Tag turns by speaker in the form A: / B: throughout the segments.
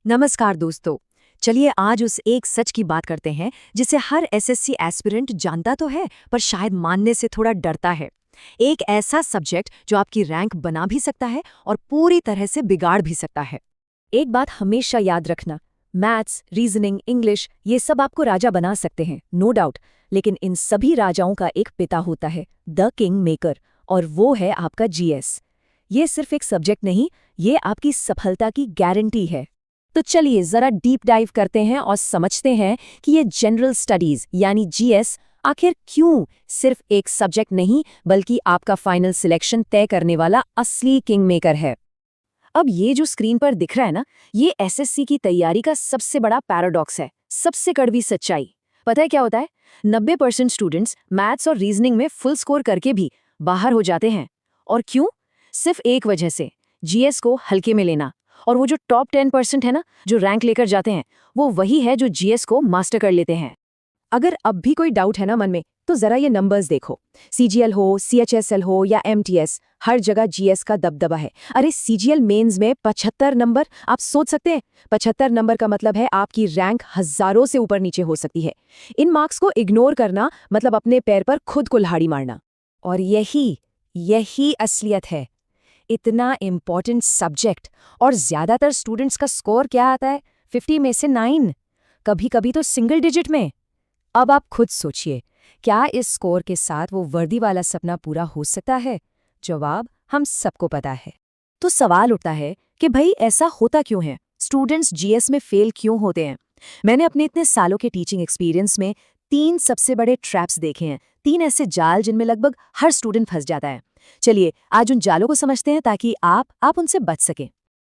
A: नमस्कार दोस्तों। चलिए आज उस एक सच की बात करते हैं जिसे हर एसएससी एस्पिरेंट जानता तो है पर शायद मानने से थोड़ा डरता है। एक ऐसा सब्जेक्ट जो आपकी रैंक बना भी सकता है और पूरी तरह से बिगाड़ भी सकता है। एक बात हमेशा याद रखना, मैथ्स, रीजनिंग, इंग्लिश ये सब आपको राजा बना सकते हैं, नो डाउट। लेकिन इन सभी राजाओं का एक पिता होता है, द किंग मेकर, और वो है आपका जीएस। ये सिर्फ एक सब्जेक्ट नहीं, ये आपकी सफलता की गारंटी है। तो चलिए जरा डीप डाइव करते हैं और समझते हैं कि ये जनरल स्टडीज यानी जीएस आखिर क्यों सिर्फ एक सब्जेक्ट नहीं बल्कि आपका फाइनल सिलेक्शन तय करने वाला असली किंग मेकर है। अब ये जो स्क्रीन पर दिख रहा है ना, ये एसएससी की तैयारी का सबसे बड़ा पैराडॉक्स है, सबसे कड़वी सच्चाई। पता है क्या होता है? 90% स्टूडेंट्स मैथ्स और रीजनिंग में फुल स्कोर करके भी बाहर हो जाते हैं। और क्यों? सिर्फ एक वजह से, जीएस को हल्के में लेना। और वो जो टॉप 10% है ना, जो रैंक लेकर जाते हैं, वो वही है जो जीएस को मास्टर कर लेते हैं। अगर अब भी कोई डाउट है ना मन में, तो जरा ये नंबर्स देखो। सीजीएल हो, सीएचएसएल हो या एमटीएस, हर जगह जीएस का दबदबा है। अरे सीजीएल मेंस में 75 नंबर, आप सोच सकते हैं 75 नंबर का मतलब है आपकी रैंक हजारों से ऊपर नीचे हो सकती है। इन मार्क्स को इग्नोर करना मतलब अपने पैर पर खुद कुल्हाड़ी मारना। और यही असलियत है। इतना इम्पॉर्टेंट सब्जेक्ट और ज्यादातर स्टूडेंट्स का स्कोर क्या आता है? 50 में से 9, कभी कभी तो सिंगल डिजिट में। अब आप खुद सोचिए, क्या इस स्कोर के साथ वो वर्दी वाला सपना पूरा हो सकता है? जवाब हम सबको पता है। तो सवाल उठता है कि भाई ऐसा होता क्यों है? स्टूडेंट्स जीएस में फेल क्यों होते हैं? मैंने अपने इतने सालों के टीचिंग एक्सपीरियंस में 3 सबसे बड़े ट्रैप्स देखे हैं, 3 ऐसे जाल जिनमें लगभग हर स्टूडेंट फंस जाता है। चलिए आज उन जालों को समझते हैं ताकि आप उनसे बच सकें।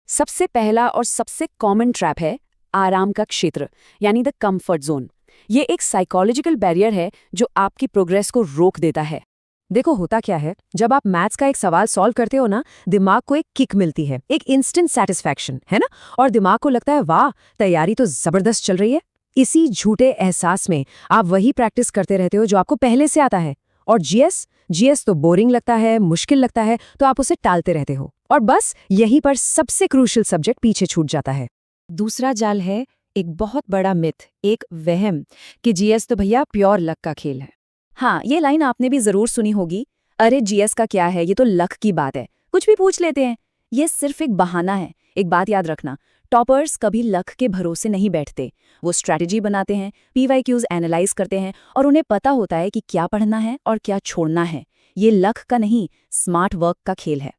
A: सबसे पहला और सबसे कॉमन ट्रैप है आराम का क्षेत्र, यानी द कंफर्ट जोन। ये एक साइकोलॉजिकल बैरियर है जो आपकी प्रोग्रेस को रोक देता है। देखो होता क्या है, जब आप मैथ्स का एक सवाल सॉल्व करते हो ना, दिमाग को एक किक मिलती है, एक इंस्टेंट सेटिस्फैक्शन, है ना? और दिमाग को लगता है वाह, तैयारी तो जबरदस्त चल रही है। इसी झूठे एहसास में आप वही प्रैक्टिस करते रहते हो जो आपको पहले से आता है। और जीएस तो बोरिंग लगता है, मुश्किल लगता है, तो आप उसे टालते रहते हो। और बस यहीं पर सबसे क्रूशियल सब्जेक्ट पीछे छूट जाता है। दूसरा जाल है एक बहुत बड़ा मिथ, एक वहम कि जीएस तो भैया प्योर लक का खेल है। हाँ, ये लाइन आपने भी जरूर सुनी होगी, अरे जीएस का क्या है, ये तो लक की बात है, कुछ भी पूछ लेते हैं। ये सिर्फ एक बहाना है। एक बात याद रखना, टॉपर्स कभी लक के भरोसे नहीं बैठते। वो स्ट्रैटेजी बनाते हैं, पीवाईक्यूज एनालाइज करते हैं और उन्हें पता होता है कि क्या पढ़ना है और क्या छोड़ना है। ये लक का नहीं, स्मार्ट वर्क का खेल है।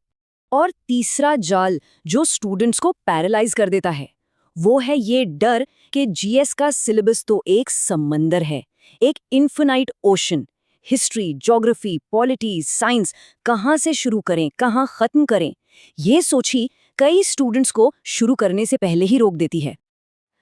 A: और तीसरा जाल जो स्टूडेंट्स को पैरालाइज कर देता है, वो है ये डर कि जीएस का सिलेबस तो एक समंदर है, एक infinite ocean. History, geography, polity, science, कहाँ से शुरू करें, कहाँ खत्म करें, ये सोची कई स्टूडेंट्स को शुरू करने से पहले ही रोक देती है।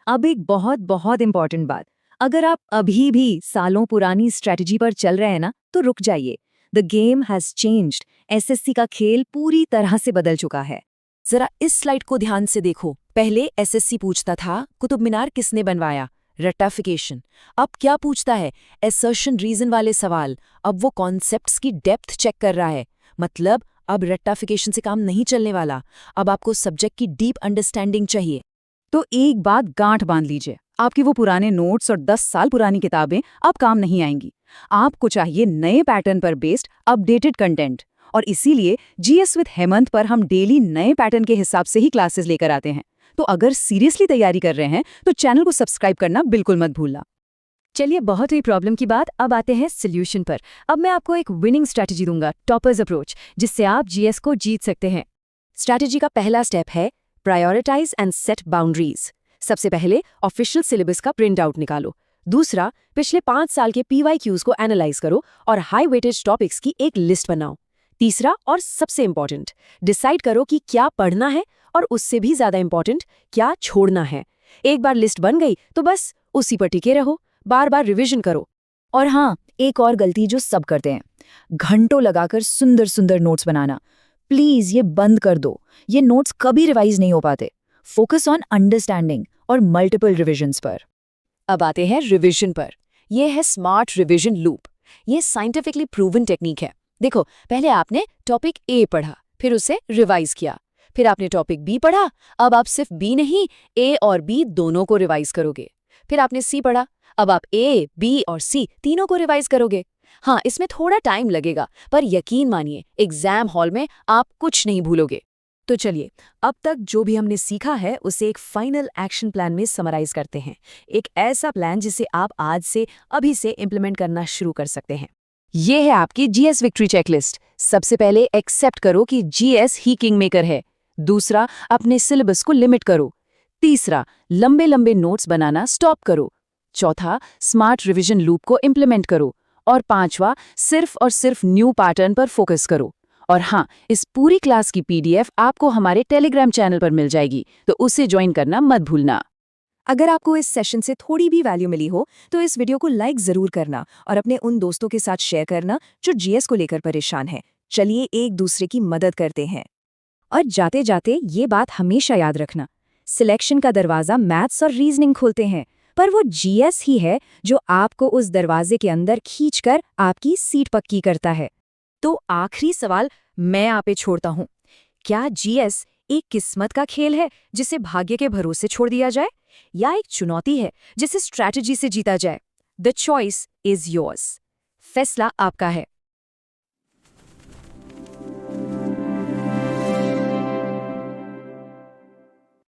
A: अब एक बहुत बहुत इंपॉर्टेंट बात, अगर आप अभी भी सालों पुरानी स्ट्रैटेजी पर चल रहे हैं ना, तो रुक जाइए। The game has changed. SSC का खेल पूरी तरह से बदल चुका है। जरा इस स्लाइड को ध्यान से देखो। पहले एसएससी पूछता था कुतुब मीनार किसने बनवाया, रट्टाफिकेशन। अब क्या पूछता है? असर्शन रीजन वाले सवाल। अब वो कॉन्सेप्ट्स की डेप्थ चेक कर रहा है। मतलब अब रट्टाफिकेशन से काम नहीं चलने वाला, अब आपको सब्जेक्ट की डीप अंडरस्टैंडिंग चाहिए। तो एक बात गांठ बांध लीजिए, आपकी वो पुराने नोट्स और 10 साल पुरानी किताबें अब काम नहीं आएंगी। आपको चाहिए नए पैटर्न पर बेस्ड अपडेटेड कंटेंट। और इसीलिए जीएस विद हेमंत पर हम डेली नए पैटर्न के हिसाब से ही क्लासेस लेकर आते हैं। तो अगर सीरियसली तैयारी कर रहे हैं तो चैनल को सब्सक्राइब करना बिल्कुल मत भूलना। चलिए बहुत हुई प्रॉब्लम की बात, अब आते हैं सोल्यूशन पर। अब मैं आपको एक विनिंग स्ट्रैटेजी दूंगा, टॉपर्स अप्रोच, जिससे आप जीएस को जीत सकते हैं। स्ट्रैटेजी का पहला स्टेप है प्रायोरिटाइज एंड सेट बाउंड्रीज। सबसे पहले ऑफिशियल सिलेबस का प्रिंट आउट निकालो। दूसरा, पिछले 5 साल के पीवाईक्यूज को एनालाइज करो और हाई वेटेज टॉपिक्स की एक लिस्ट बनाओ। तीसरा और सबसे इंपॉर्टेंट, डिसाइड करो कि क्या पढ़ना है और उससे भी ज्यादा इंपॉर्टेंट क्या छोड़ना है। एक बार लिस्ट बन गई तो बस उसी पर टिके रहो, बार बार रिवीजन करो। और हाँ, एक और गलती जो सब करते हैं, घंटों लगाकर सुंदर सुंदर नोट्स बनाना। प्लीज ये बंद कर दो, ये नोट्स कभी रिवाइज नहीं हो पाते। फोकस ऑन अंडरस्टैंडिंग और मल्टीपल रिविजन्स पर। अब आते हैं रिविजन पर। यह है स्मार्ट रिविजन लूप। ये साइंटिफिकली प्रूवन टेक्निक है। देखो, पहले आपने टॉपिक ए पढ़ा, फिर उसे रिवाइज किया,
B: फिर आपने टॉपिक बी पढ़ा, अब आप सिर्फ बी नहीं, ए और बी दोनों को रिवाइज करोगे। फिर आपने सी पढ़ा, अब आप ए, बी और सी तीनों को रिवाइज करोगे। हाँ, इसमें थोड़ा टाइम लगेगा, पर यकीन मानिए एग्जाम हॉल में आप कुछ नहीं भूलोगे।
A: तो चलिए, अब तक जो भी हमने सीखा है उसे एक फाइनल एक्शन प्लान में समराइज करते हैं। एक ऐसा प्लान जिसे आप आज से अभी से इम्प्लीमेंट करना शुरू कर सकते हैं।
B: ये है आपकी जीएस विक्ट्री चेकलिस्ट। सबसे पहले एक्सेप्ट करो कि जीएस ही किंग मेकर है। दूसरा, अपने सिलेबस को लिमिट करो। तीसरा, लंबे लंबे नोट्स बनाना स्टॉप करो। चौथा, स्मार्ट रिवीजन लूप को इम्प्लीमेंट करो। और पांचवा, सिर्फ और सिर्फ न्यू पैटर्न पर फोकस करो। और हाँ, इस पूरी क्लास की पीडीएफ आपको हमारे टेलीग्राम चैनल पर मिल जाएगी, तो उसे ज्वाइन करना मत भूलना।
A: अगर आपको इस सेशन से थोड़ी भी वैल्यू मिली हो तो इस वीडियो को लाइक जरूर करना और अपने उन दोस्तों के साथ शेयर करना जो जीएस को लेकर परेशान है। चलिए एक दूसरे की मदद करते हैं। और जाते जाते ये बात हमेशा याद रखना, सिलेक्शन का दरवाज़ा मैथ्स और रीजनिंग खोलते हैं, पर वो जीएस ही है जो आपको उस दरवाजे के अंदर खींचकर आपकी सीट पक्की करता है। तो आखिरी सवाल मैं आप पे छोड़ता हूँ, क्या जीएस एक किस्मत का खेल है जिसे भाग्य के भरोसे छोड़ दिया जाए, या एक चुनौती है जिसे स्ट्रैटेजी से जीता जाए? The choice is yours. फैसला आपका है।